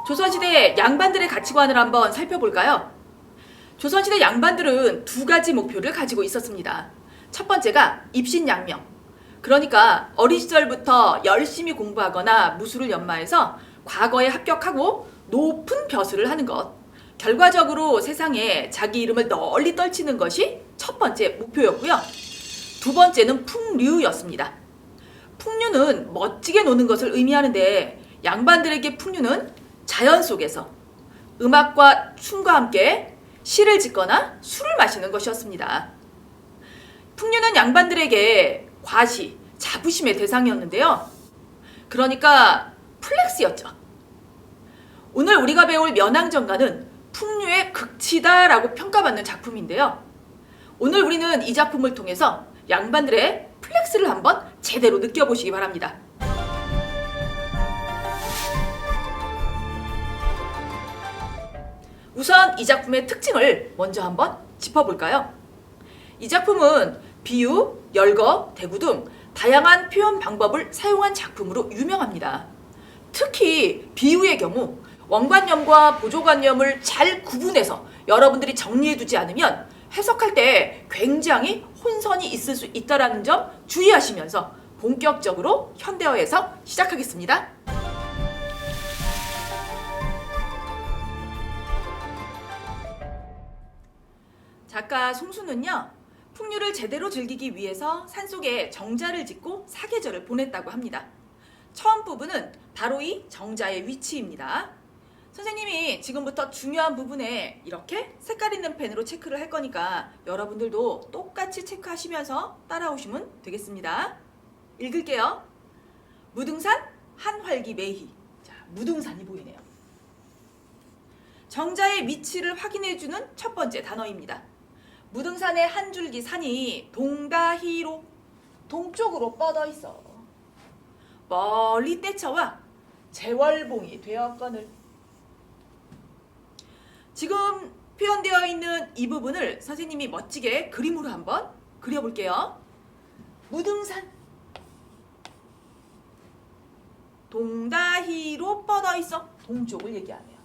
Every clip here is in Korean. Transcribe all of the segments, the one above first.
조선시대 양반들의 가치관을 한번 살펴볼까요? 조선시대 양반들은 두 가지 목표를 가지고 있었습니다. 첫 번째가 입신양명. 그러니까 어린 시절부터 열심히 공부하거나 무술을 연마해서 과거에 합격하고 높은 벼슬을 하는 것. 결과적으로 세상에 자기 이름을 널리 떨치는 것이 첫 번째 목표였고요. 두 번째는 풍류였습니다. 풍류는 멋지게 노는 것을 의미하는데 양반들에게 풍류는 자연 속에서 음악과 춤과 함께 시를 짓거나 술을 마시는 것이었습니다. 풍류는 양반들에게 과시, 자부심의 대상이었는데요. 그러니까 플렉스였죠. 오늘 우리가 배울 면왕정가는 풍류의 극치다라고 평가받는 작품인데요. 오늘 우리는 이 작품을 통해서 양반들의 플렉스를 한번 제대로 느껴보시기 바랍니다. 우선 이 작품의 특징을 먼저 한번 짚어볼까요? 이 작품은 비유, 열거, 대구 등 다양한 표현 방법을 사용한 작품으로 유명합니다. 특히 비유의 경우 원관념과 보조관념을 잘 구분해서 여러분들이 정리해두지 않으면 해석할 때 굉장히 혼선이 있을 수 있다는 점 주의하시면서 본격적으로 현대어 해석 시작하겠습니다. 작가 송수는요, 풍류를 제대로 즐기기 위해서 산속에 정자를 짓고 사계절을 보냈다고 합니다. 처음 부분은 바로 이 정자의 위치입니다. 선생님이 지금부터 중요한 부분에 이렇게 색깔 있는 펜으로 체크를 할 거니까 여러분들도 똑같이 체크하시면서 따라오시면 되겠습니다. 읽을게요. 무등산 한활기 매희. 자, 무등산이 보이네요. 정자의 위치를 확인해주는 첫 번째 단어입니다. 무등산의 한 줄기 산이 동다히로 동쪽으로 뻗어 있어. 멀리 떼쳐와 재월봉이 되었거늘. 지금 표현되어 있는 이 부분을 선생님이 멋지게 그림으로 한번 그려볼게요. 무등산 동다히로 뻗어 있어. 동쪽을 얘기하네요.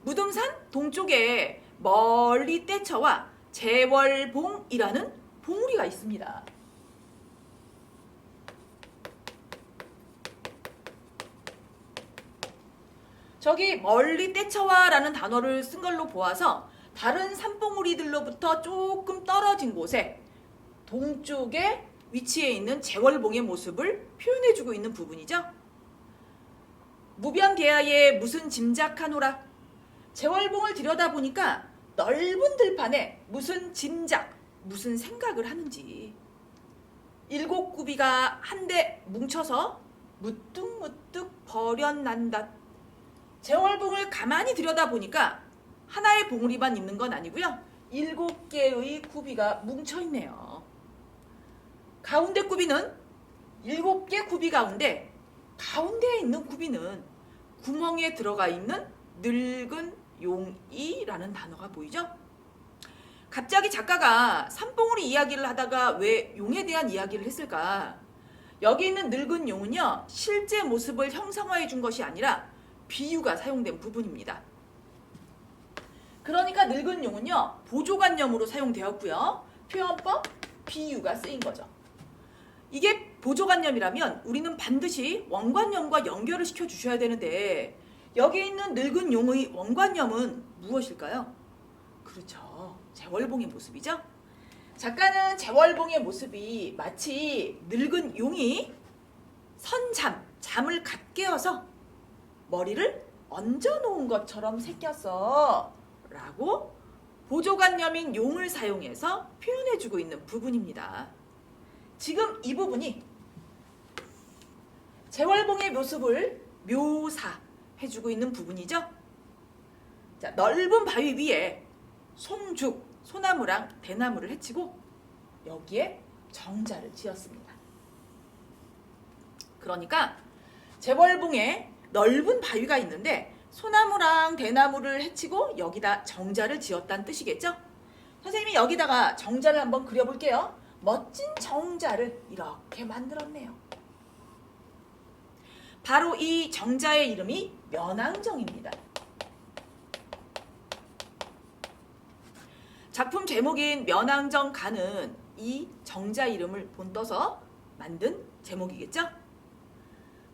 무등산 동쪽에 멀리 떼쳐와 재월봉이라는 봉우리가 있습니다. 저기 멀리 떼쳐와라는 단어를 쓴 걸로 보아서 다른 산봉우리들로부터 조금 떨어진 곳에 동쪽에 위치해 있는 재월봉의 모습을 표현해주고 있는 부분이죠. 무변계하에 무슨 짐작하노라. 재월봉을 들여다보니까 넓은 들판에 무슨 짐작, 무슨 생각을 하는지. 일곱 구비가 한데 뭉쳐서 무뚝무뚝 버련난다. 재월봉을 가만히 들여다보니까 하나의 봉우리만 있는 건 아니고요. 7개의 구비가 뭉쳐있네요. 가운데 구비는 7개 구비 가운데 가운데에 있는 구비는 구멍에 들어가 있는 늙은 용이라는 단어가 보이죠? 갑자기 작가가 산봉우리 이야기를 하다가 왜 용에 대한 이야기를 했을까? 여기 있는 늙은 용은요, 실제 모습을 형상화해 준 것이 아니라 비유가 사용된 부분입니다. 그러니까 늙은 용은요, 보조관념으로 사용되었고요. 표현법, 비유가 쓰인 거죠. 이게 보조관념이라면 우리는 반드시 원관념과 연결을 시켜주셔야 되는데 여기 있는 늙은 용의 원관념은 무엇일까요? 그렇죠. 재월봉의 모습이죠. 작가는 재월봉의 모습이 마치 늙은 용이 잠을 갓 깨어서 머리를 얹어놓은 것처럼 새겼어 라고 보조관념인 용을 사용해서 표현해주고 있는 부분입니다. 지금 이 부분이 재월봉의 모습을 묘사해주고 있는 부분이죠. 자, 넓은 바위 위에 송죽, 소나무랑 대나무를 해치고 여기에 정자를 지었습니다. 그러니까 재월봉에 넓은 바위가 있는데 소나무랑 대나무를 해치고 여기다 정자를 지었다는 뜻이겠죠? 선생님이 여기다가 정자를 한번 그려볼게요. 멋진 정자를 이렇게 만들었네요. 바로 이 정자의 이름이 면왕정입니다. 작품 제목인 면왕정가는 이 정자 이름을 본떠서 만든 제목이겠죠?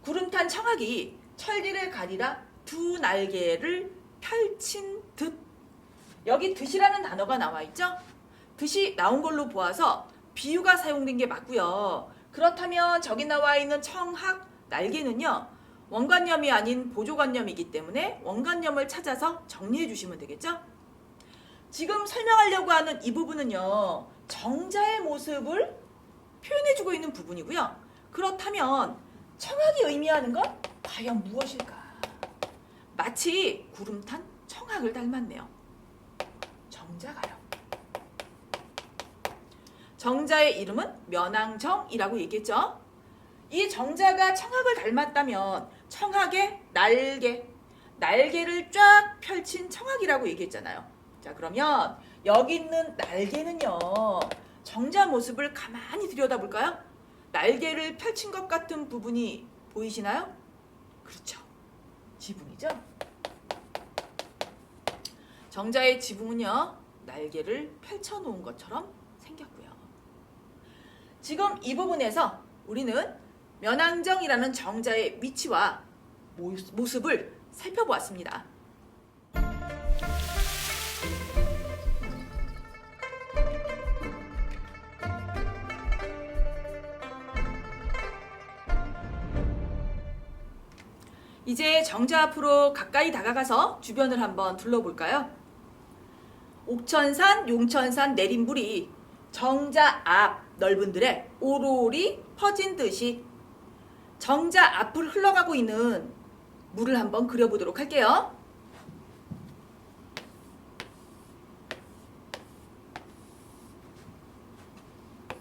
구름 탄 청학이 천리를 가리라 두 날개를 펼친 듯. 여기 듯이라는 단어가 나와 있죠? 듯이 나온 걸로 보아서 비유가 사용된 게 맞고요. 그렇다면 저기 나와 있는 청학 날개는요, 원관념이 아닌 보조관념이기 때문에 원관념을 찾아서 정리해 주시면 되겠죠? 지금 설명하려고 하는 이 부분은요, 정자의 모습을 표현해주고 있는 부분이고요. 그렇다면 청학이 의미하는 건 과연 무엇일까? 마치 구름 탄 청학을 닮았네요. 정자가요. 정자의 이름은 면왕정이라고 얘기했죠. 이 정자가 청학을 닮았다면 청학의 날개를 쫙 펼친 청학이라고 얘기했잖아요. 자, 그러면 여기 있는 날개는요, 정자 모습을 가만히 들여다볼까요? 날개를 펼친 것 같은 부분이 보이시나요? 그렇죠. 지붕이죠. 정자의 지붕은요, 날개를 펼쳐놓은 것처럼 생겼고요. 지금 이 부분에서 우리는 면왕정이라는 정자의 위치와 모습을 살펴보았습니다. 이제 정자 앞으로 가까이 다가가서 주변을 한번 둘러볼까요? 옥천산, 용천산 내린 물이 정자 앞 넓은 들에 오로리 퍼진 듯이 정자 앞을 흘러가고 있는 물을 한번 그려보도록 할게요.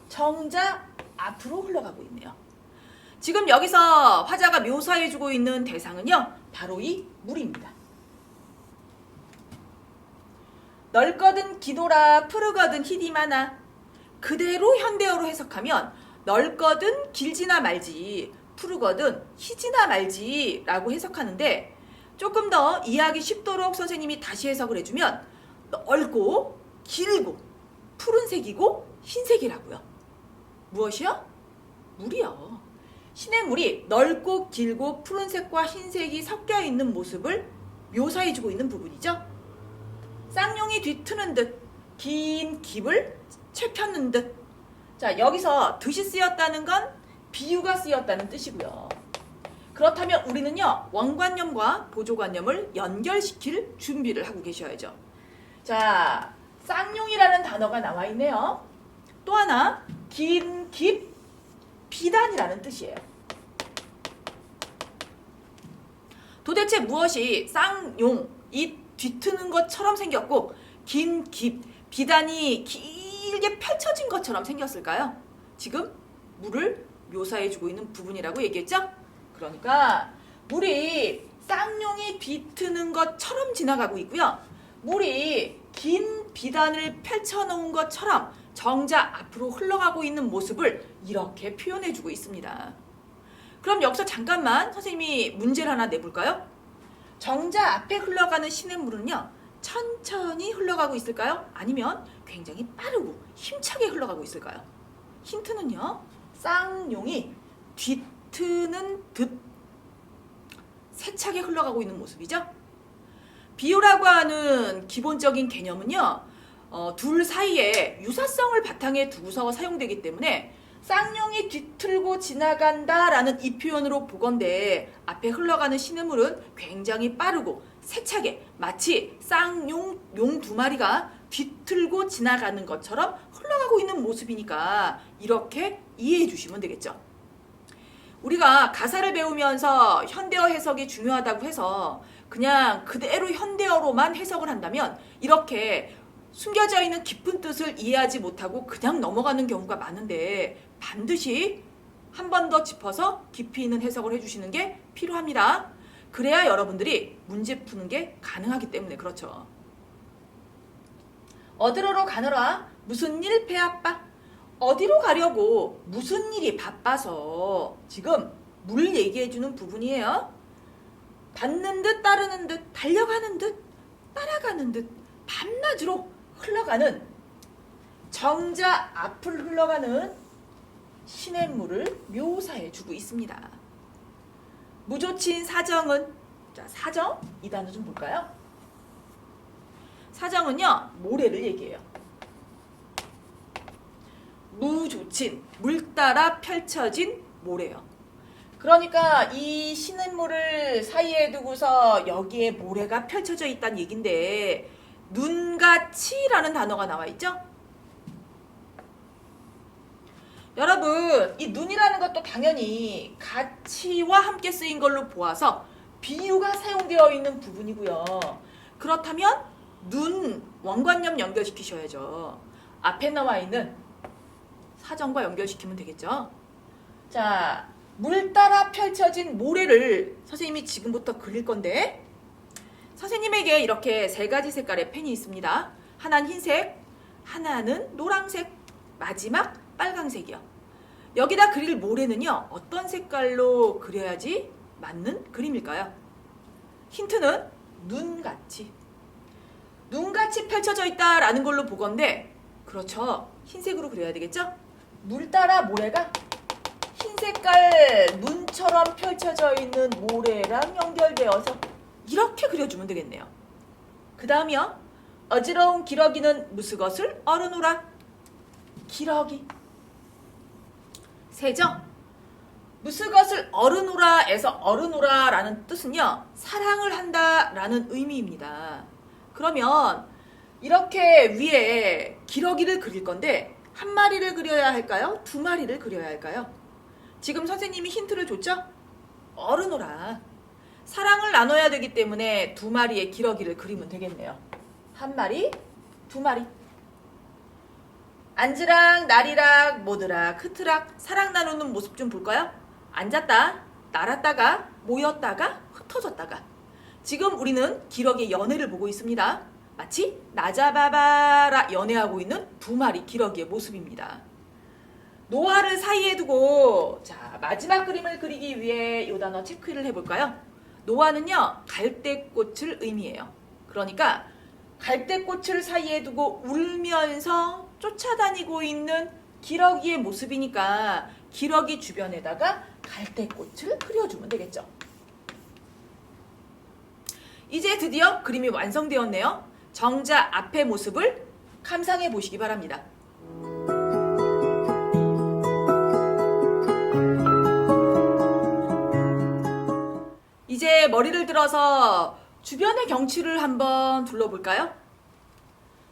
정자 앞으로 흘러가고 있네요. 지금 여기서 화자가 묘사해주고 있는 대상은요, 바로 이 물입니다. 넓거든 기노라 푸르거든 희디마나. 그대로 현대어로 해석하면 넓거든 길지나 말지, 푸르거든 희지나 말지 라고 해석하는데, 조금 더 이해하기 쉽도록 선생님이 다시 해석을 해주면 넓고 길고 푸른색이고 흰색이라고요. 무엇이요? 물이요. 시냇물이 넓고 길고 푸른색과 흰색이 섞여 있는 모습을 묘사해주고 있는 부분이죠. 쌍용이 뒤트는 듯, 긴 깁을 채폈는 듯. 자, 여기서 듯이 쓰였다는 건 비유가 쓰였다는 뜻이고요. 그렇다면 우리는요, 원관념과 보조관념을 연결시킬 준비를 하고 계셔야죠. 자, 쌍용이라는 단어가 나와 있네요. 또 하나, 긴 깁, 비단이라는 뜻이에요. 도대체 무엇이 쌍용, 이 뒤트는 것처럼 생겼고 긴 깁, 비단이 길게 펼쳐진 것처럼 생겼을까요? 지금 물을 묘사해주고 있는 부분이라고 얘기했죠? 그러니까 물이 쌍용이 뒤트는 것처럼 지나가고 있고요. 물이 긴 비단을 펼쳐놓은 것처럼 정자 앞으로 흘러가고 있는 모습을 이렇게 표현해주고 있습니다. 그럼 여기서 잠깐만 선생님이 문제를 하나 내볼까요? 정자 앞에 흘러가는 시냇물은요, 천천히 흘러가고 있을까요? 아니면 굉장히 빠르고 힘차게 흘러가고 있을까요? 힌트는요, 쌍용이 뒤트는 듯 세차게 흘러가고 있는 모습이죠. 비유라고 하는 기본적인 개념은요, 둘 사이에 유사성을 바탕에 두고서 사용되기 때문에 쌍용이 뒤틀고 지나간다라는 이 표현으로 보건대 앞에 흘러가는 시냇물은 굉장히 빠르고 세차게 마치 쌍용 두 마리가 뒤틀고 지나가는 것처럼 흘러가고 있는 모습이니까 이렇게 이해해 주시면 되겠죠. 우리가 가사를 배우면서 현대어 해석이 중요하다고 해서 그냥 그대로 현대어로만 해석을 한다면 이렇게 숨겨져 있는 깊은 뜻을 이해하지 못하고 그냥 넘어가는 경우가 많은데, 반드시 한 번 더 짚어서 깊이 있는 해석을 해주시는 게 필요합니다. 그래야 여러분들이 문제 푸는 게 가능하기 때문에 그렇죠. 어디로로 가느라 무슨 일 배 아빠? 어디로 가려고 무슨 일이 바빠서 지금 물 얘기해주는 부분이에요. 받는 듯 따르는 듯 달려가는 듯 따라가는 듯 밤낮으로 흘러가는 정자 앞을 흘러가는 시냇물을 묘사해주고 있습니다. 무조친 사정은, 자, 사정 이 단어 좀 볼까요? 사정은요, 모래를 얘기해요. 무조친, 물 따라 펼쳐진 모래요. 그러니까 이 시냇물을 사이에 두고서 여기에 모래가 펼쳐져 있다는 얘긴데, 눈같이라는 단어가 나와 있죠? 여러분, 이 눈이라는 것도 당연히 가치와 함께 쓰인 걸로 보아서 비유가 사용되어 있는 부분이고요. 그렇다면 눈, 원관념 연결시키셔야죠. 앞에 나와 있는 사정과 연결시키면 되겠죠. 자, 물 따라 펼쳐진 모래를 선생님이 지금부터 그릴 건데, 선생님에게 이렇게 세 가지 색깔의 펜이 있습니다. 하나는 흰색, 하나는 노란색, 마지막 빨강색이요. 여기다 그릴 모래는요, 어떤 색깔로 그려야지 맞는 그림일까요? 힌트는 눈같이. 눈같이 펼쳐져 있다라는 걸로 보건데, 그렇죠. 흰색으로 그려야 되겠죠? 물 따라 모래가 흰 색깔 눈처럼 펼쳐져 있는 모래랑 연결되어서 이렇게 그려주면 되겠네요. 그 다음이요. 어지러운 기러기는 무스것을 어르노라. 기러기. 세정. 무스것을 어르노라에서 어르노라라는 뜻은요, 사랑을 한다라는 의미입니다. 그러면 이렇게 위에 기러기를 그릴 건데 한 마리를 그려야 할까요? 두 마리를 그려야 할까요? 지금 선생님이 힌트를 줬죠? 어르노라. 사랑을 나눠야 되기 때문에 두 마리의 기러기를 그리면 되겠네요. 한 마리, 두 마리. 앉으락, 나리락, 모드락, 흐트락, 사랑 나누는 모습 좀 볼까요? 앉았다, 날았다가, 모였다가, 흩어졌다가. 지금 우리는 기러기의 연애를 보고 있습니다. 마치 나잡아봐라 연애하고 있는 두 마리 기러기의 모습입니다. 노화를 사이에 두고, 자, 마지막 그림을 그리기 위해 이 단어 체크를 해볼까요? 노화는요, 갈대꽃을 의미해요. 그러니까 갈대꽃을 사이에 두고 울면서 쫓아다니고 있는 기러기의 모습이니까 기러기 주변에다가 갈대꽃을 그려주면 되겠죠. 이제 드디어 그림이 완성되었네요. 정자 앞의 모습을 감상해 보시기 바랍니다. 이제 머리를 들어서 주변의 경치를 한번 둘러볼까요?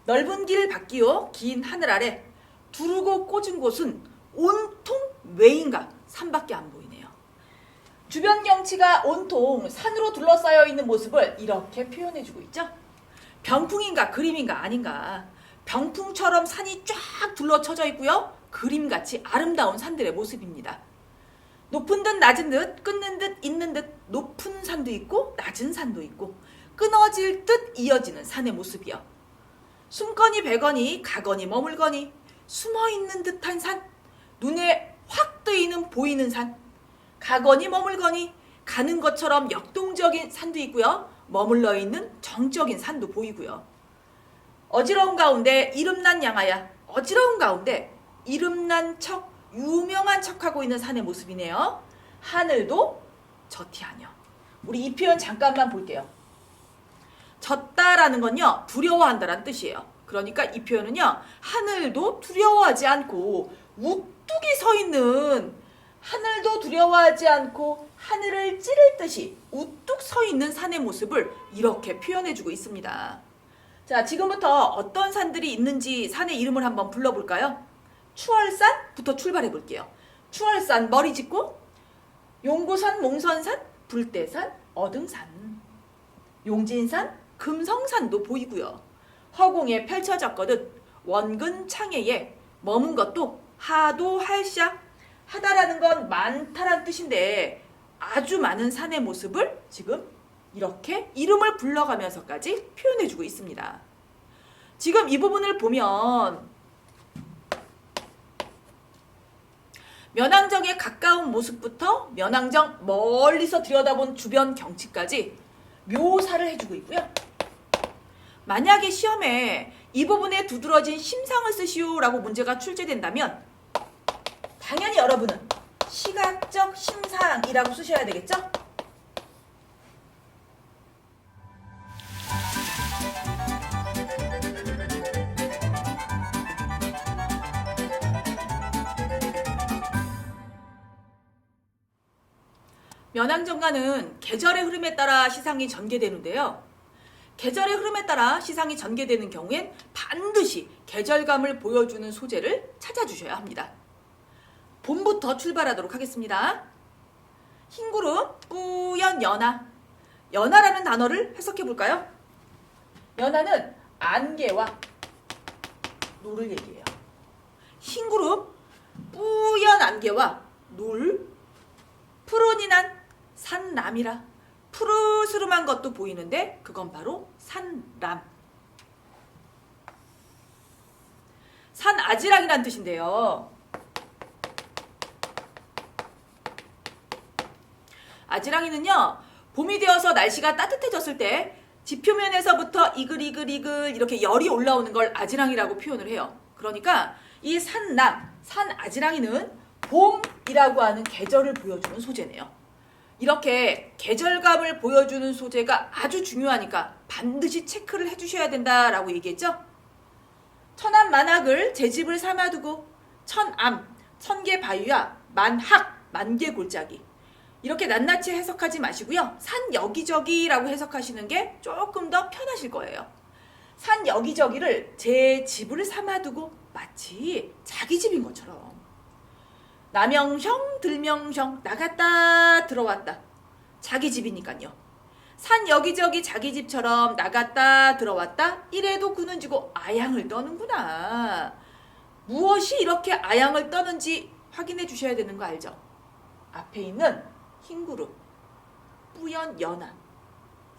넓은 길 밖이요, 긴 하늘 아래 두르고 꽂은 곳은 온통 외인가 산밖에 안 보이네요. 주변 경치가 온통 산으로 둘러싸여 있는 모습을 이렇게 표현해주고 있죠. 병풍인가 그림인가 아닌가. 병풍처럼 산이 쫙 둘러쳐져 있고요. 그림같이 아름다운 산들의 모습입니다. 높은 듯 낮은 듯 끊는 듯 있는 듯 높은 산도 있고 낮은 산도 있고 끊어질 듯 이어지는 산의 모습이요. 숨거니 배거니 가거니 머물거니 숨어있는 듯한 산, 눈에 확 뜨이는 보이는 산, 가거니 머물거니 가는 것처럼 역동적인 산도 있고요. 머물러 있는 정적인 산도 보이고요. 어지러운 가운데 이름난 양아야, 어지러운 가운데 이름난 척, 유명한 척하고 있는 산의 모습이네요. 하늘도 저티하녀. 우리 이 표현 잠깐만 볼게요. 졌다라는 건요, 두려워한다라는 뜻이에요. 그러니까 이 표현은요, 하늘도 두려워하지 않고 우뚝이 서 있는, 하늘도 두려워하지 않고 하늘을 찌를 듯이 우뚝 서 있는 산의 모습을 이렇게 표현해주고 있습니다. 자, 지금부터 어떤 산들이 있는지 산의 이름을 한번 불러볼까요? 추월산부터 출발해 볼게요. 추월산 머리 짚고, 용고산, 몽선산, 불대산, 어등산, 용진산, 금성산도 보이고요. 허공에 펼쳐졌거든 원근 창해에 머문 것도 하도 할샤, 하다라는 건 많다란 뜻인데 아주 많은 산의 모습을 지금 이렇게 이름을 불러가면서까지 표현해주고 있습니다. 지금 이 부분을 보면 면왕정에 가까운 모습부터 면왕정 멀리서 들여다본 주변 경치까지 묘사를 해주고 있고요. 만약에 시험에 이 부분에 두드러진 심상을 쓰시오 라고 문제가 출제된다면 당연히 여러분은 시각적 심상이라고 쓰셔야 되겠죠? 면왕정과는 계절의 흐름에 따라 시상이 전개되는데요. 계절의 흐름에 따라 시상이 전개되는 경우엔 반드시 계절감을 보여주는 소재를 찾아주셔야 합니다. 봄부터 출발하도록 하겠습니다. 흰구름, 뿌연 연화. 연화라는 단어를 해석해 볼까요? 연화는 안개와 노를 얘기해요. 흰구름, 뿌연 안개와 놀, 푸른이 난 산람이라. 푸르스름한 것도 보이는데 그건 바로 산람. 산아지랑이란 뜻인데요. 아지랑이는요, 봄이 되어서 날씨가 따뜻해졌을 때 지표면에서부터 이글이글 이렇게 열이 올라오는 걸 아지랑이라고 표현을 해요. 그러니까 이 산람, 산아지랑이는 봄이라고 하는 계절을 보여주는 소재네요. 이렇게 계절감을 보여주는 소재가 아주 중요하니까 반드시 체크를 해주셔야 된다라고 얘기했죠. 천암 만학을 제 집을 삼아두고 천암, 천개바위와 만학, 만개골짜기 이렇게 낱낱이 해석하지 마시고요. 산 여기저기라고 해석하시는 게 조금 더 편하실 거예요. 산 여기저기를 제 집을 삼아두고 마치 자기 집인 것처럼 남영형, 들명형, 나갔다 들어왔다. 자기 집이니까요. 산 여기저기 자기 집처럼 나갔다 들어왔다. 이래도 그는 지고 아양을 떠는구나. 무엇이 이렇게 아양을 떠는지 확인해 주셔야 되는 거 알죠? 앞에 있는 흰구름, 뿌연 연화,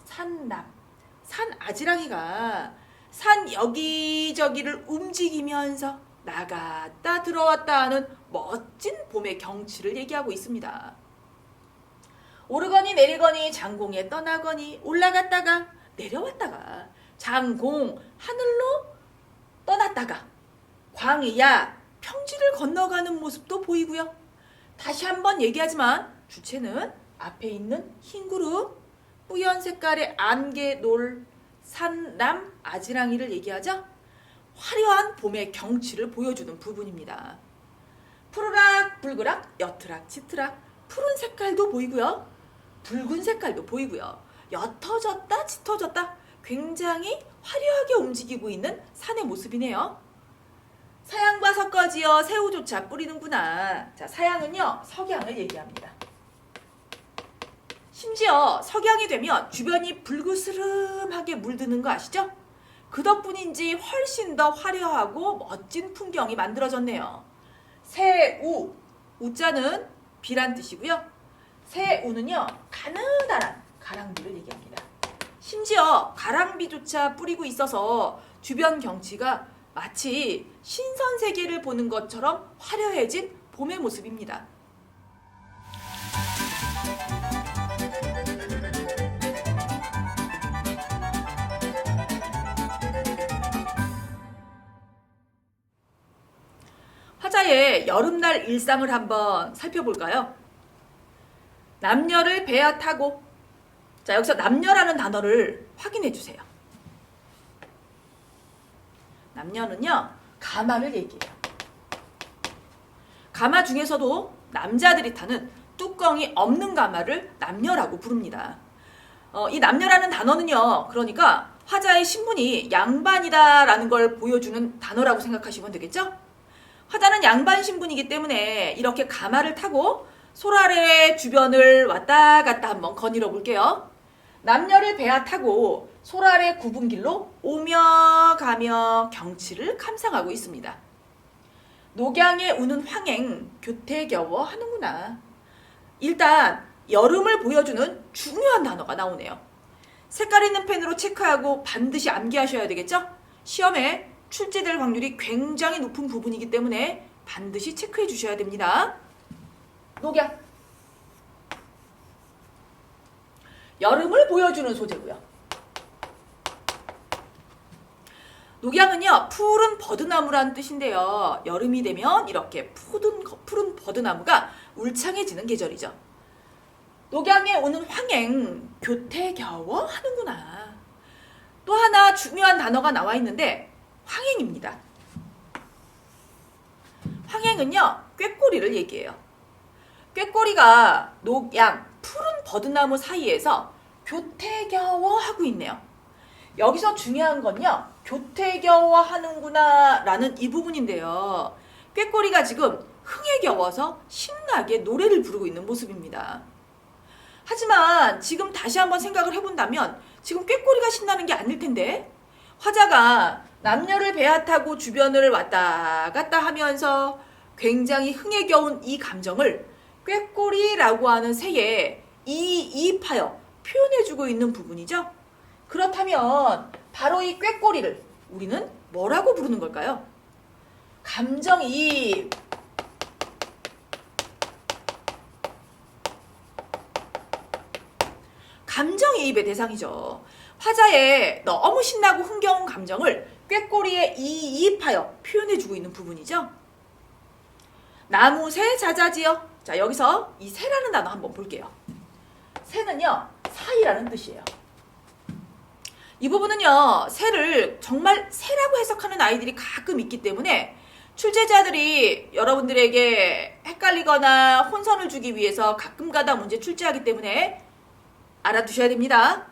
산남, 산아지랑이가 산 여기저기를 움직이면서 나갔다 들어왔다 하는 멋진 봄의 경치를 얘기하고 있습니다. 오르거니 내리거니 장공에 떠나거니 올라갔다가 내려왔다가 장공 하늘로 떠났다가 광야 평지를 건너가는 모습도 보이고요. 다시 한번 얘기하지만 주체는 앞에 있는 흰구름, 뿌연 색깔의 안개 놀, 산람, 아지랑이를 얘기하죠. 화려한 봄의 경치를 보여주는 부분입니다. 푸르락, 붉으락, 여트락, 짙으락, 푸른 색깔도 보이고요. 붉은 색깔도 보이고요. 옅어졌다, 짙어졌다 굉장히 화려하게 움직이고 있는 산의 모습이네요. 사양과 섞어지어 새우조차 뿌리는구나. 자, 사양은요, 석양을 얘기합니다. 심지어 석양이 되면 주변이 불그스름하게 물드는 거 아시죠? 그 덕분인지 훨씬 더 화려하고 멋진 풍경이 만들어졌네요. 새우, 우자는 비란 뜻이고요. 새우는요, 가느다란 가랑비를 얘기합니다. 심지어 가랑비조차 뿌리고 있어서 주변 경치가 마치 신선세계를 보는 것처럼 화려해진 봄의 모습입니다. 화자의 여름날 일상을 한번 살펴볼까요? 남녀를 배야 타고. 자, 여기서 남녀라는 단어를 확인해 주세요. 남녀는요, 가마를 얘기해요. 가마 중에서도 남자들이 타는 뚜껑이 없는 가마를 남녀라고 부릅니다. 이 남녀라는 단어는요, 그러니까 화자의 신분이 양반이다라는 걸 보여주는 단어라고 생각하시면 되겠죠? 화자는 양반 신분이기 때문에 이렇게 가마를 타고 소라래 주변을 왔다 갔다 한번 거닐어 볼게요. 남녀를 배야 타고 소라래 굽은 길로 오며 가며 경치를 감상하고 있습니다. 녹양에 우는 황행 교태겨워 하는구나. 일단 여름을 보여주는 중요한 단어가 나오네요. 색깔 있는 펜으로 체크하고 반드시 암기하셔야 되겠죠? 시험에 출제될 확률이 굉장히 높은 부분이기 때문에 반드시 체크해 주셔야 됩니다. 녹양. 여름을 보여주는 소재고요. 녹양은요, 푸른 버드나무라는 뜻인데요. 여름이 되면 이렇게 푸른 버드나무가 울창해지는 계절이죠. 녹양에 오는 황행, 교태겨워 하는구나. 또 하나 중요한 단어가 나와 있는데 황행입니다. 황행은요, 꾀꼬리를 얘기해요. 꾀꼬리가 녹양, 푸른 버드나무 사이에서 교태겨워 하고 있네요. 여기서 중요한 건요, 교태겨워 하는구나 라는 이 부분인데요. 꾀꼬리가 지금 흥에 겨워서 신나게 노래를 부르고 있는 모습입니다. 하지만 지금 다시 한번 생각을 해본다면 지금 꾀꼬리가 신나는 게 아닐 텐데, 화자가 남녀를 배아타고 주변을 왔다 갔다 하면서 굉장히 흥에 겨운 이 감정을 꾀꼬리라고 하는 새에 이입하여 표현해주고 있는 부분이죠. 그렇다면 바로 이 꾀꼬리를 우리는 뭐라고 부르는 걸까요? 감정이입. 감정이입의 대상이죠. 화자의 너무 신나고 흥겨운 감정을 꾀꼬리에 이입하여 표현해주고 있는 부분이죠. 나무 새 자자지요. 자, 여기서 이 새라는 단어 한번 볼게요. 새는요, 사이라는 뜻이에요. 이 부분은요, 새를 정말 새라고 해석하는 아이들이 가끔 있기 때문에 출제자들이 여러분들에게 헷갈리거나 혼선을 주기 위해서 가끔가다 문제 출제하기 때문에 알아두셔야 됩니다.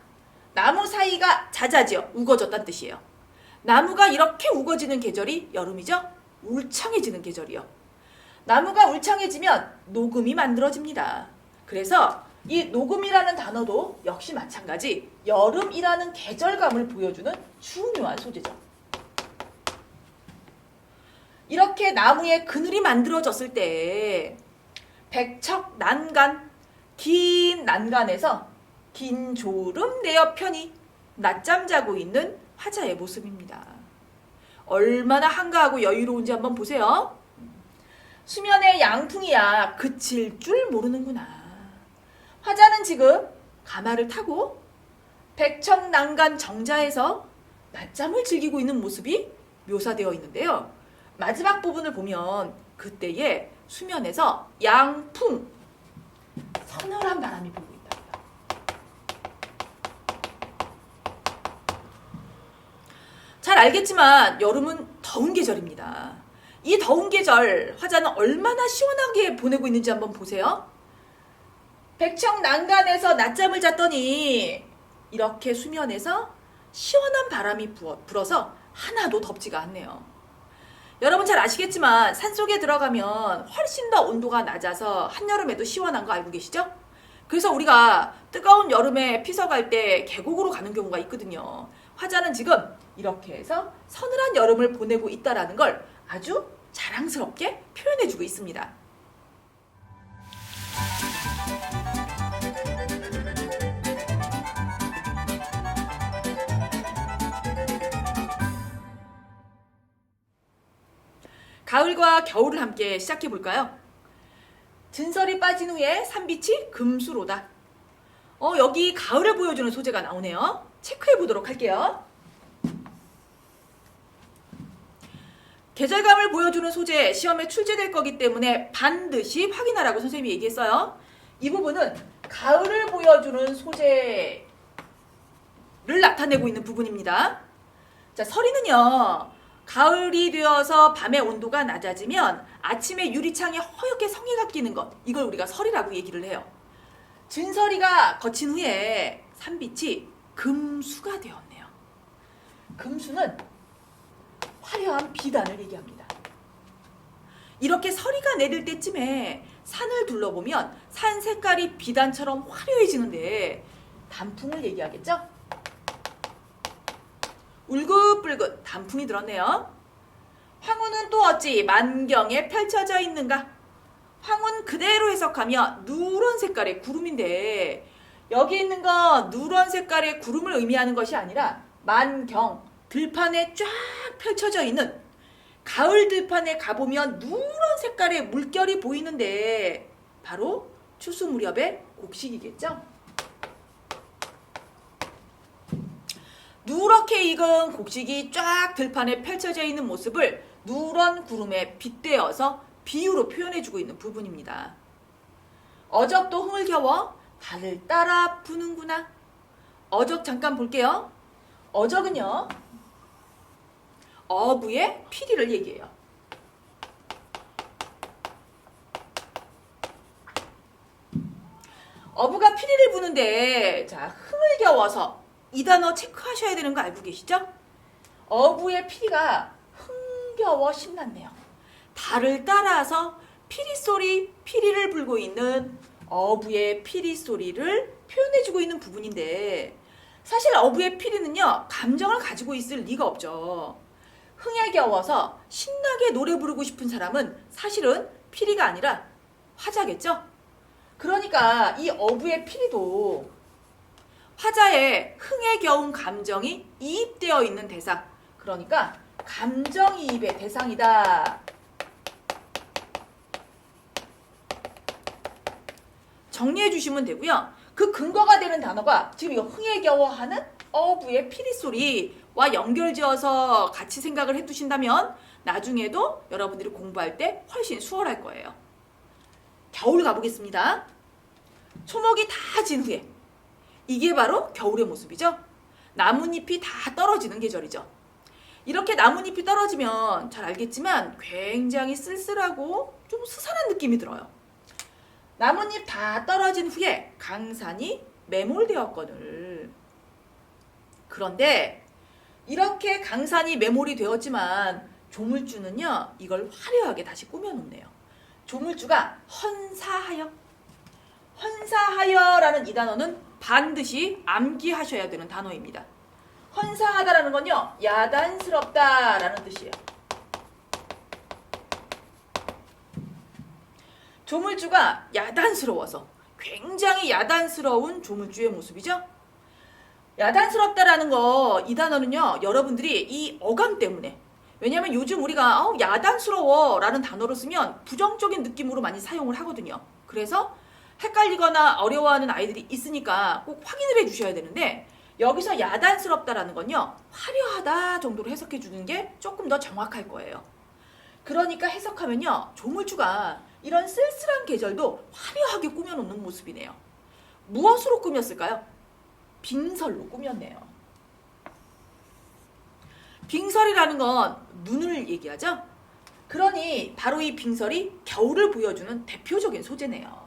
나무 사이가 자자지요. 우거졌다는 뜻이에요. 나무가 이렇게 우거지는 계절이 여름이죠. 울창해지는 계절이요. 나무가 울창해지면 녹음이 만들어집니다. 그래서 이 녹음이라는 단어도 역시 마찬가지 여름이라는 계절감을 보여주는 중요한 소재죠. 이렇게 나무에 그늘이 만들어졌을 때 백척 난간, 긴 난간에서 긴 졸음 내어 편히 낮잠 자고 있는 화자의 모습입니다. 얼마나 한가하고 여유로운지 한번 보세요. 수면의 양풍이야 그칠 줄 모르는구나. 화자는 지금 가마를 타고 백척난간 정자에서 낮잠을 즐기고 있는 모습이 묘사되어 있는데요. 마지막 부분을 보면 그때의 수면에서 양풍, 서늘한 바람이 불고 있답니다. 잘 알겠지만 여름은 더운 계절입니다. 이 더운 계절 화자는 얼마나 시원하게 보내고 있는지 한번 보세요. 백척난간에서 낮잠을 잤더니 이렇게 수면에서 시원한 바람이 불어서 하나도 덥지가 않네요. 여러분 잘 아시겠지만 산속에 들어가면 훨씬 더 온도가 낮아서 한여름에도 시원한 거 알고 계시죠? 그래서 우리가 뜨거운 여름에 피서갈 때 계곡으로 가는 경우가 있거든요. 화자는 지금 이렇게 해서 서늘한 여름을 보내고 있다는 걸 아주 자랑스럽게 표현해주고 있습니다. 가을과 겨울을 함께 시작해 볼까요? 진설이 빠진 후에 산빛이 금수로다. 여기 가을을 보여주는 소재가 나오네요. 체크해 보도록 할게요. 계절감을 보여주는 소재 시험에 출제될 거기 때문에 반드시 확인하라고 선생님이 얘기했어요. 이 부분은 가을을 보여주는 소재를 나타내고 있는 부분입니다. 자, 서리는요. 가을이 되어서 밤의 온도가 낮아지면 아침에 유리창에 허옇게 성에가 끼는 것, 이걸 우리가 설이라고 얘기를 해요. 진설이가 거친 후에 산빛이 금수가 되었네요. 금수는 화려한 비단을 얘기합니다. 이렇게 서리가 내릴 때쯤에 산을 둘러보면 산 색깔이 비단처럼 화려해지는데 단풍을 얘기하겠죠? 울긋불긋 단풍이 들었네요. 황후는 또 어찌 만경에 펼쳐져 있는가? 황후는 그대로 해석하면 누런 색깔의 구름인데 여기 있는 건 누런 색깔의 구름을 의미하는 것이 아니라 만경, 들판에 쫙 펼쳐져 있는 가을 들판에 가보면 누런 색깔의 물결이 보이는데 바로 추수 무렵의 곡식이겠죠. 누렇게 익은 곡식이 쫙 들판에 펼쳐져 있는 모습을 누런 구름에 빗대어서 비유로 표현해주고 있는 부분입니다. 어적도 흥을 겨워 달을 따라 부는구나. 어적 잠깐 볼게요. 어적은요, 어부의 피리를 얘기해요. 어부가 피리를 부는데, 자, 흥을 겨워서 이 단어 체크하셔야 되는 거 알고 계시죠? 어부의 피리가 흥겨워 신났네요. 달을 따라서 피리를 불고 있는 어부의 피리 소리를 표현해주고 있는 부분인데, 사실 어부의 피리는요, 감정을 가지고 있을 리가 없죠. 흥에 겨워서 신나게 노래 부르고 싶은 사람은 사실은 피리가 아니라 화자겠죠? 그러니까 이 어부의 피리도 화자의 흥에 겨운 감정이 이입되어 있는 대상, 그러니까 감정이입의 대상이다. 정리해 주시면 되고요. 그 근거가 되는 단어가 지금 이거 흥에 겨워하는 어부의 피리 소리와 연결지어서 같이 생각을 해두신다면 나중에도 여러분들이 공부할 때 훨씬 수월할 거예요. 겨울 가보겠습니다. 초목이 다 진 후에, 이게 바로 겨울의 모습이죠. 나뭇잎이 다 떨어지는 계절이죠. 이렇게 나뭇잎이 떨어지면 잘 알겠지만 굉장히 쓸쓸하고 좀 스산한 느낌이 들어요. 나뭇잎 다 떨어진 후에 강산이 매몰되었거늘. 그런데 이렇게 강산이 매몰이 되었지만 조물주는요, 이걸 화려하게 다시 꾸며놓네요. 조물주가 헌사하여라는 이 단어는 반드시 암기하셔야 되는 단어입니다. 헌사하다라는 건요, 야단스럽다라는 뜻이에요. 조물주가 야단스러워서, 굉장히 야단스러운 조물주의 모습이죠. 야단스럽다라는 거, 이 단어는요, 여러분들이 이 어감 때문에, 왜냐하면 요즘 우리가 야단스러워 라는 단어를 쓰면 부정적인 느낌으로 많이 사용을 하거든요. 그래서 헷갈리거나 어려워하는 아이들이 있으니까 꼭 확인을 해주셔야 되는데, 여기서 야단스럽다라는 건요, 화려하다 정도로 해석해 주는 게 조금 더 정확할 거예요. 그러니까 해석하면요, 조물주가 이런 쓸쓸한 계절도 화려하게 꾸며놓는 모습이네요. 무엇으로 꾸몄을까요? 빙설로 꾸몄네요. 빙설이라는 건 눈을 얘기하죠? 그러니 바로 이 빙설이 겨울을 보여주는 대표적인 소재네요.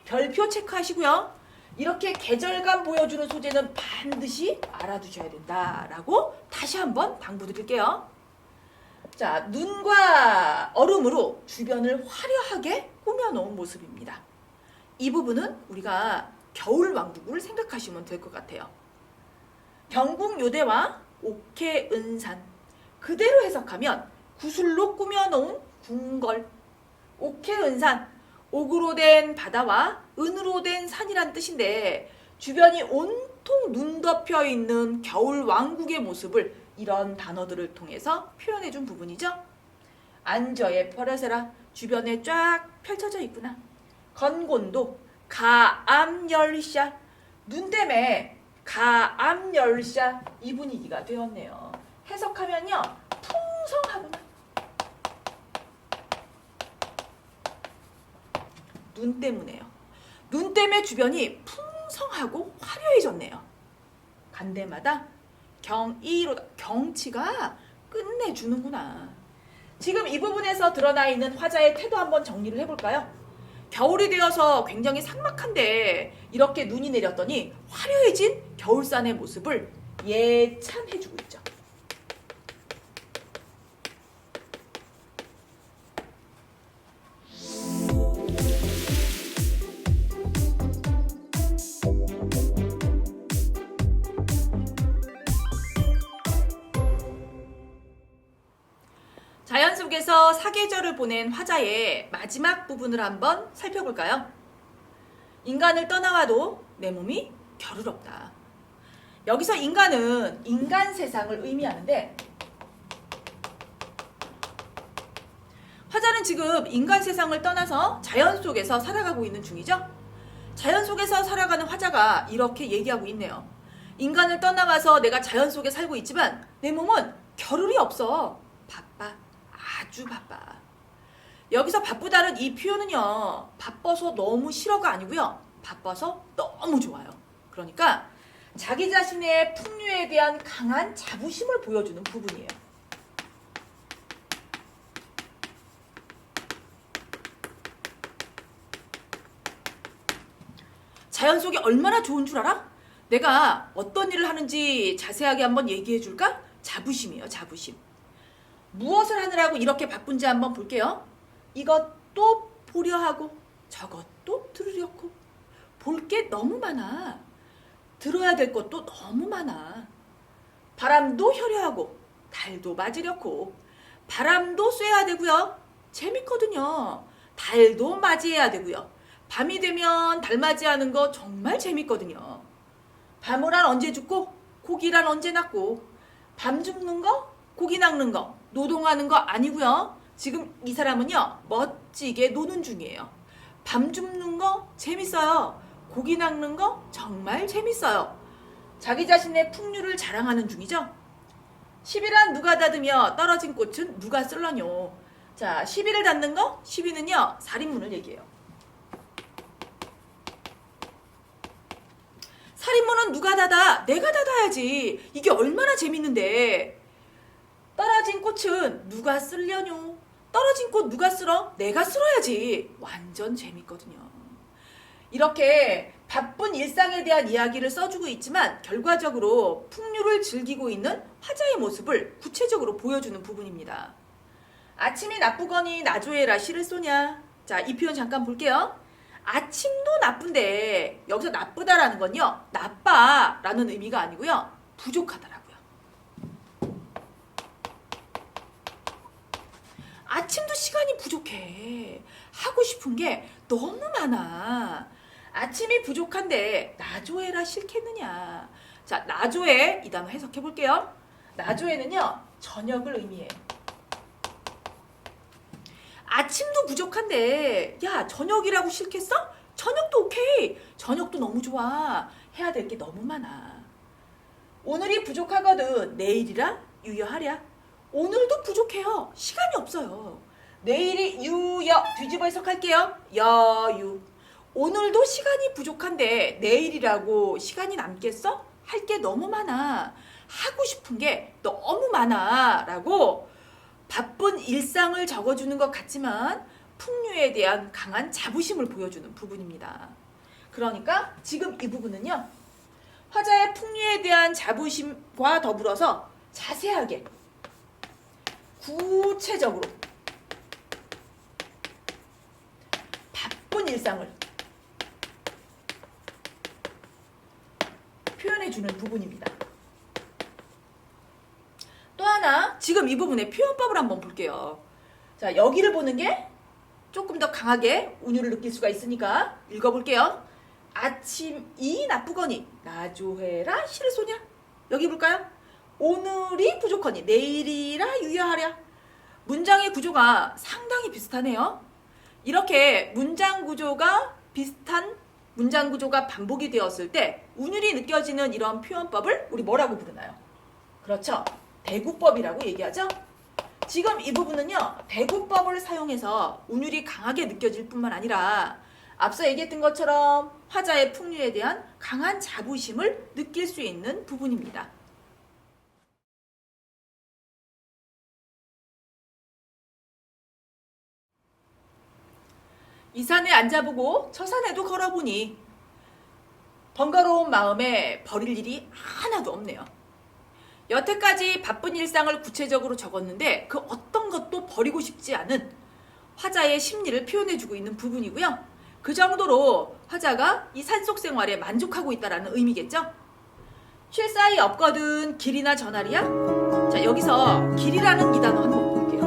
별표 체크하시고요. 이렇게 계절감 보여주는 소재는 반드시 알아두셔야 된다라고 다시 한번 당부드릴게요. 자, 눈과 얼음으로 주변을 화려하게 꾸며놓은 모습입니다. 이 부분은 우리가 겨울왕국을 생각하시면 될 것 같아요. 경국요대와 옥해은산, 그대로 해석하면 구슬로 꾸며놓은 궁궐. 옥해은산, 옥으로 된 바다와 은으로 된 산이란 뜻인데, 주변이 온통 눈 덮여 있는 겨울왕국의 모습을 이런 단어들을 통해서 표현해준 부분이죠. 안저에 버려세라, 주변에 쫙 펼쳐져 있구나. 건곤도 가암열샤, 눈 때문에 가암열샤, 이 분위기가 되었네요. 해석하면요, 풍성하구나. 눈 때문에요. 눈 때문에 주변이 풍성하고 화려해졌네요. 간대마다 경이로다. 경치가 끝내주는구나. 지금 이 부분에서 드러나 있는 화자의 태도 한번 정리를 해볼까요? 겨울이 되어서 굉장히 삭막한데 이렇게 눈이 내렸더니 화려해진 겨울산의 모습을 예찬해주고 있죠. 자연 속에서 사계절을 보낸 화자의 마지막 부분을 한번 살펴볼까요? 인간을 떠나와도 내 몸이 겨를없다. 여기서 인간은 인간 세상을 의미하는데, 화자는 화자는 지금 인간 세상을 떠나서 자연 속에서 살아가고 있는 중이죠. 자연 속에서 살아가는 화자가 이렇게 얘기하고 있네요. 인간을 떠나가서 내가 자연 속에 살고 있지만 내 몸은 겨를이 없어. 바빠. 아주 바빠. 여기서 바쁘다는 이 표현은요, 바빠서 너무 싫어가 아니고요, 바빠서 너무 좋아요. 그러니까 자기 자신의 풍류에 대한 강한 자부심을 보여주는 부분이에요. 자연 속이 얼마나 좋은 줄 알아? 내가 어떤 일을 하는지 자세하게 한번 얘기해 줄까? 자부심이에요, 자부심. 무엇을 하느라고 이렇게 바쁜지 한번 볼게요. 이것도 보려 하고 저것도 들으려고 볼 게 너무 많아. 들어야 될 것도 너무 많아. 바람도 혀려하고 달도 맞으려고 바람도 쐬야 되고요. 재밌거든요. 달도 맞이해야 되고요. 밤이 되면 달 맞이하는 거 정말 재밌거든요. 밤이란 언제 죽고 고기란 언제 낳고 밤 죽는 거 고기 낚는 거 노동하는 거 아니고요. 지금 이 사람은요, 멋지게 노는 중이에요. 밤 줍는 거 재밌어요. 고기 낚는 거 정말 재밌어요. 자기 자신의 풍류를 자랑하는 중이죠. 10이란 누가 닫으며 떨어진 꽃은 누가 쓸러뇨. 자, 10일을 닫는 거, 10위는요, 살인문을 얘기해요. 살인문은 누가 닫아? 내가 닫아야지. 이게 얼마나 재밌는데. 떨어진 꽃은 누가 쓸려뇨. 떨어진 꽃 누가 쓸어? 내가 쓸어야지. 완전 재밌거든요. 이렇게 바쁜 일상에 대한 이야기를 써주고 있지만 결과적으로 풍류를 즐기고 있는 화자의 모습을 구체적으로 보여주는 부분입니다. 아침이 나쁘거니 나조해라 시를 쏘냐. 자, 이 표현 잠깐 볼게요. 아침도 나쁜데 여기서 나쁘다라는 건요, 나빠라는 의미가 아니고요, 부족하다라고요. 아침도 시간이 부족해. 하고 싶은 게 너무 많아. 아침이 부족한데 나조해라 싫겠느냐. 자, 나조해 이 단어 해석해 볼게요. 나조해는요, 저녁을 의미해요. 아침도 부족한데 야, 저녁이라고 싫겠어? 저녁도 오케이. 저녁도 너무 좋아. 해야 될 게 너무 많아. 오늘이 부족하거든 내일이라 유여하랴. 오늘도 부족해요. 시간이 없어요. 내일이 유여 뒤집어 해석할게요. 여유. 오늘도 시간이 부족한데 내일이라고 시간이 남겠어? 할 게 너무 많아. 하고 싶은 게 너무 많아. 라고 바쁜 일상을 적어주는 것 같지만 풍류에 대한 강한 자부심을 보여주는 부분입니다. 그러니까 지금 이 부분은요, 화자의 풍류에 대한 자부심과 더불어서 자세하게 구체적으로 바쁜 일상을 표현해주는 부분입니다. 또 하나, 지금 이 부분의 표현법을 한번 볼게요. 자, 여기를 보는 게 조금 더 강하게 운율을 느낄 수가 있으니까 읽어볼게요. 아침이 나쁘거니 나조해라 시를 쏘냐. 여기 볼까요? 오늘이 부족하니 내일이라 유여하랴. 문장의 구조가 상당히 비슷하네요. 이렇게 문장 구조가 비슷한 문장 구조가 반복이 되었을 때 운율이 느껴지는 이런 표현법을 우리 뭐라고 부르나요? 그렇죠. 대구법이라고 얘기하죠. 지금 이 부분은요, 대구법을 사용해서 운율이 강하게 느껴질 뿐만 아니라 앞서 얘기했던 것처럼 화자의 풍류에 대한 강한 자부심을 느낄 수 있는 부분입니다. 이 산에 앉아보고 저 산에도 걸어보니 번거로운 마음에 버릴 일이 하나도 없네요. 여태까지 바쁜 일상을 구체적으로 적었는데 그 어떤 것도 버리고 싶지 않은 화자의 심리를 표현해주고 있는 부분이고요. 그 정도로 화자가 이 산속 생활에 만족하고 있다는 의미겠죠. 쉴 사이 없거든 길이나 전할이야. 자, 여기서 길이라는 이 단어 한번 볼게요.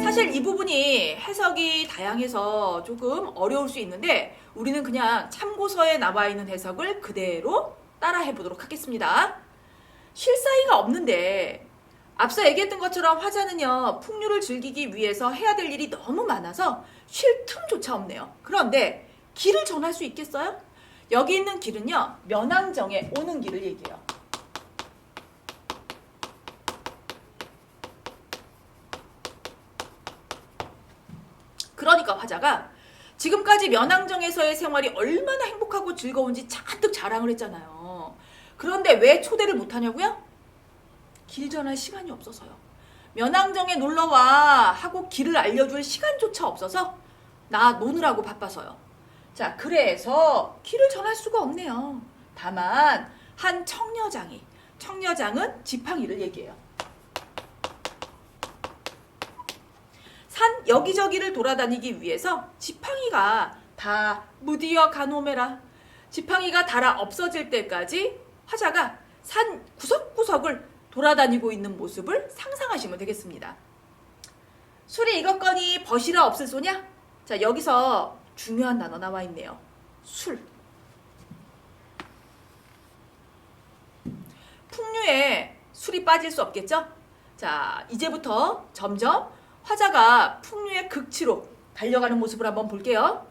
사실 이 부분이 해석이 다양해서 조금 어려울 수 있는데 우리는 그냥 참고서에 나와 있는 해석을 그대로 따라 해보도록 하겠습니다. 쉴 사이가 없는데 앞서 얘기했던 것처럼 화자는요, 풍류를 즐기기 위해서 해야 될 일이 너무 많아서 쉴 틈조차 없네요. 그런데 길을 정할 수 있겠어요? 여기 있는 길은요, 면왕정에 오는 길을 얘기해요. 그러니까 화자가 지금까지 면왕정에서의 생활이 얼마나 행복하고 즐거운지 잔뜩 자랑을 했잖아요. 그런데 왜 초대를 못하냐고요? 길 전할 시간이 없어서요. 면왕정에 놀러와 하고 길을 알려줄 시간조차 없어서 나 노느라고 바빠서요. 자, 그래서 길을 전할 수가 없네요. 다만 한 청려장은 지팡이를 얘기해요. 산 여기저기를 돌아다니기 위해서 지팡이가 다 무디어 가노메라, 지팡이가 닳아 없어질 때까지 화자가 산 구석구석을 돌아다니고 있는 모습을 상상하시면 되겠습니다. 술이 익었거니 벗이라 없을 소냐? 자, 여기서 중요한 단어 나와 있네요. 술. 풍류에 술이 빠질 수 없겠죠? 자, 이제부터 점점 화자가 풍류의 극치로 달려가는 모습을 한번 볼게요.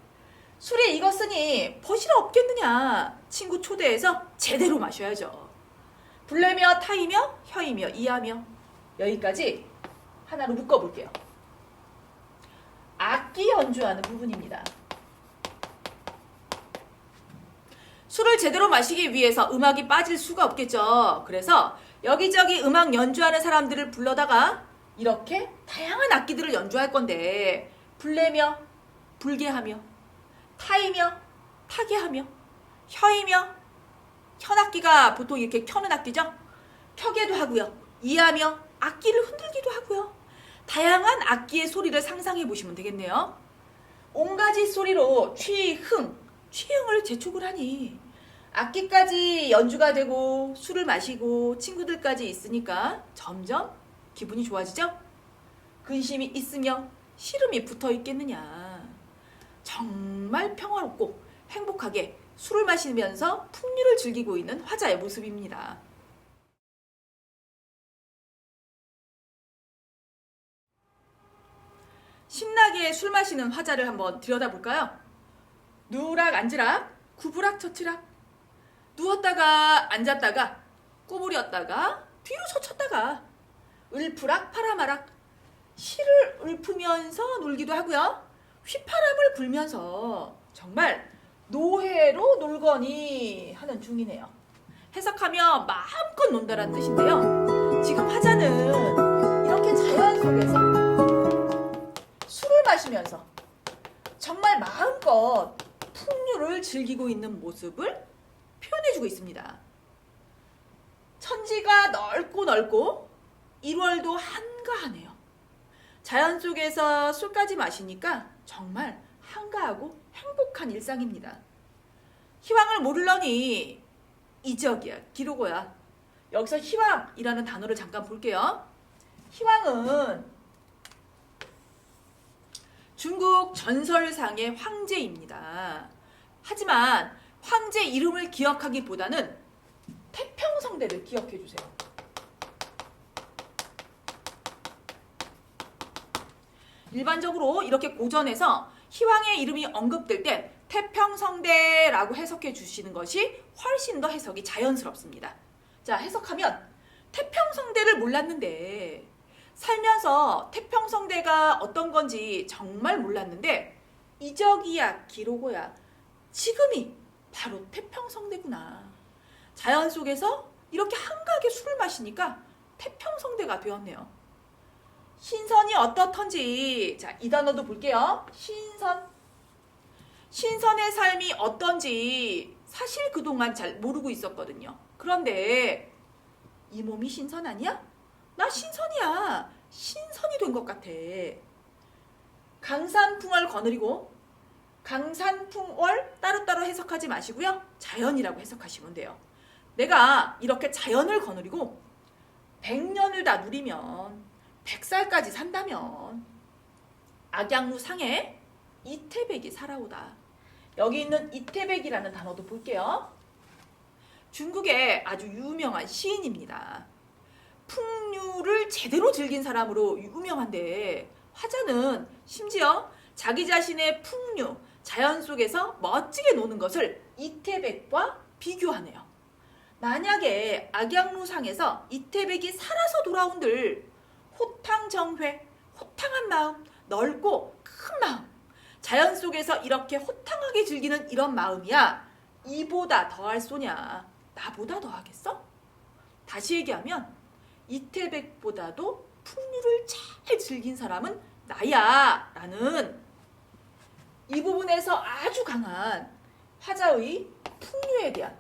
술이 익었으니 벗이라 없겠느냐? 친구 초대해서 제대로 마셔야죠. 불내며 타이며 혀이며 이하며. 여기까지 하나로 묶어볼게요. 악기 연주하는 부분입니다. 술을 제대로 마시기 위해서 음악이 빠질 수가 없겠죠. 그래서 여기저기 음악 연주하는 사람들을 불러다가 이렇게 다양한 악기들을 연주할 건데, 불내며 불게 하며, 타이며 타게 하며, 혀이며, 현악기가 보통 이렇게 켜는 악기죠. 켜게도 하고요. 이하며 악기를 흔들기도 하고요. 다양한 악기의 소리를 상상해 보시면 되겠네요. 온가지 소리로 취흥을 재촉을 하니 악기까지 연주가 되고 술을 마시고 친구들까지 있으니까 점점 기분이 좋아지죠? 근심이 있으며 시름이 붙어 있겠느냐. 정말 평화롭고 행복하게 술을 마시면서 풍류를 즐기고 있는 화자의 모습입니다. 신나게 술 마시는 화자를 한번 들여다볼까요? 누락 앉으락, 구부락 처치락. 누웠다가 앉았다가 꼬부렸다가 뒤로 젖혔다가 을푸락 파라마락. 시를 읊으면서 놀기도 하고요. 휘파람을 불면서 정말 노회로 놀거니 하는 중이네요. 해석하면 마음껏 논다라는 뜻인데요. 지금 화자는 이렇게 자연 속에서 술을 마시면서 정말 마음껏 풍류를 즐기고 있는 모습을 표현해주고 있습니다. 천지가 넓고 1월도 한가하네요. 자연 속에서 술까지 마시니까 정말 한가하고 행복한 일상입니다. 희왕을 모르려니 이적이야 기로고야. 여기서 희왕이라는 단어를 잠깐 볼게요. 희왕은 중국 전설상의 황제입니다. 하지만 황제 이름을 기억하기보다는 태평성대를 기억해 주세요. 일반적으로 이렇게 고전에서 희왕의 이름이 언급될 때 태평성대라고 해석해 주시는 것이 훨씬 더 해석이 자연스럽습니다. 자, 해석하면 태평성대를 몰랐는데, 살면서 태평성대가 어떤 건지 정말 몰랐는데 이적이야 기로고야. 지금이 바로 태평성대구나. 자연 속에서 이렇게 한가하게 술을 마시니까 태평성대가 되었네요. 신선이 어떻던지, 자, 이 단어도 볼게요. 신선의 삶이 어떤지 사실 그동안 잘 모르고 있었거든요. 그런데 이 몸이 신선 아니야? 나 신선이야. 신선이 된 것 같아. 강산풍월 거느리고, 강산풍월 따로따로 해석하지 마시고요. 자연이라고 해석하시면 돼요. 내가 이렇게 자연을 거느리고 100년을 다 누리면, 100살까지 산다면 악양루 상에 이태백이 살아오다. 여기 있는 이태백이라는 단어도 볼게요. 중국의 아주 유명한 시인입니다. 풍류를 제대로 즐긴 사람으로 유명한데 화자는 심지어 자기 자신의 풍류, 자연 속에서 멋지게 노는 것을 이태백과 비교하네요. 만약에 악양루상에서 이태백이 살아서 돌아온들 호탕정회, 호탕한 마음, 넓고 큰 마음, 자연 속에서 이렇게 호탕하게 즐기는 이런 마음이야 이보다 더할 소냐? 나보다 더하겠어? 다시 얘기하면 이태백보다도 풍류를 잘 즐긴 사람은 나야 라는 이 부분에서 아주 강한 화자의 풍류에 대한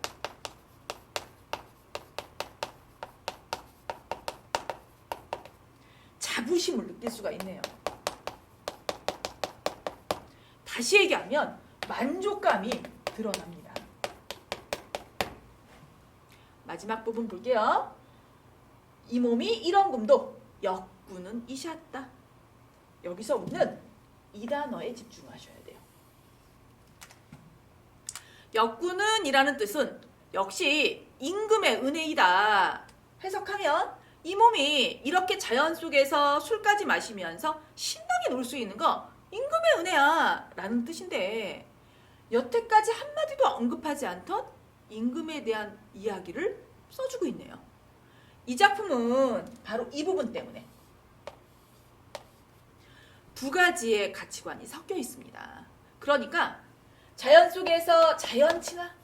자부심을 느낄 수가 있네요. 다시 얘기하면 만족감이 드러납니다. 마지막 부분 볼게요. 이 몸이 이런금도 역구는 이셨다. 여기서 우리는 이 단어에 집중하셔야 돼요. 역구는 이라는 뜻은 역시 임금의 은혜이다. 해석하면 이 몸이 이렇게 자연 속에서 술까지 마시면서 신나게 놀 수 있는 거 임금의 은혜야 라는 뜻인데 여태까지 한마디도 언급하지 않던 임금에 대한 이야기를 써주고 있네요. 이 작품은 바로 이 부분 때문에 두 가지의 가치관이 섞여 있습니다. 그러니까 자연 속에서 자연친화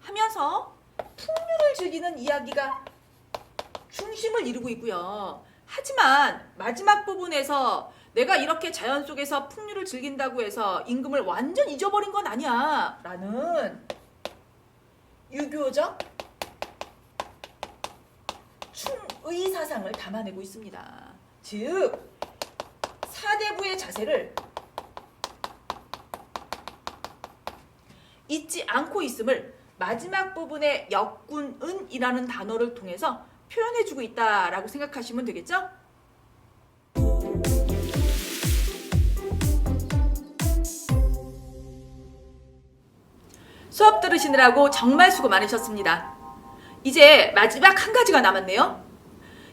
하면서 풍류를 즐기는 이야기가 중심을 이루고 있고요. 하지만 마지막 부분에서 내가 이렇게 자연 속에서 풍류를 즐긴다고 해서 임금을 완전 잊어버린 건 아니야 라는 유교적 충의 사상을 담아내고 있습니다. 즉 사대부의 자세를 잊지 않고 있음을 마지막 부분의 역군은이라는 단어를 통해서 표현해주고 있다라고 생각하시면 되겠죠? 수업 들으시느라고 정말 수고 많으셨습니다. 이제 마지막 한 가지가 남았네요.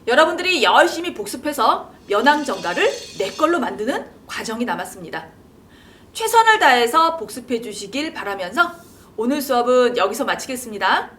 여러분들이 열심히 복습해서 면왕정가를 내 걸로 만드는 과정이 남았습니다. 최선을 다해서 복습해 주시길 바라면서 오늘 수업은 여기서 마치겠습니다.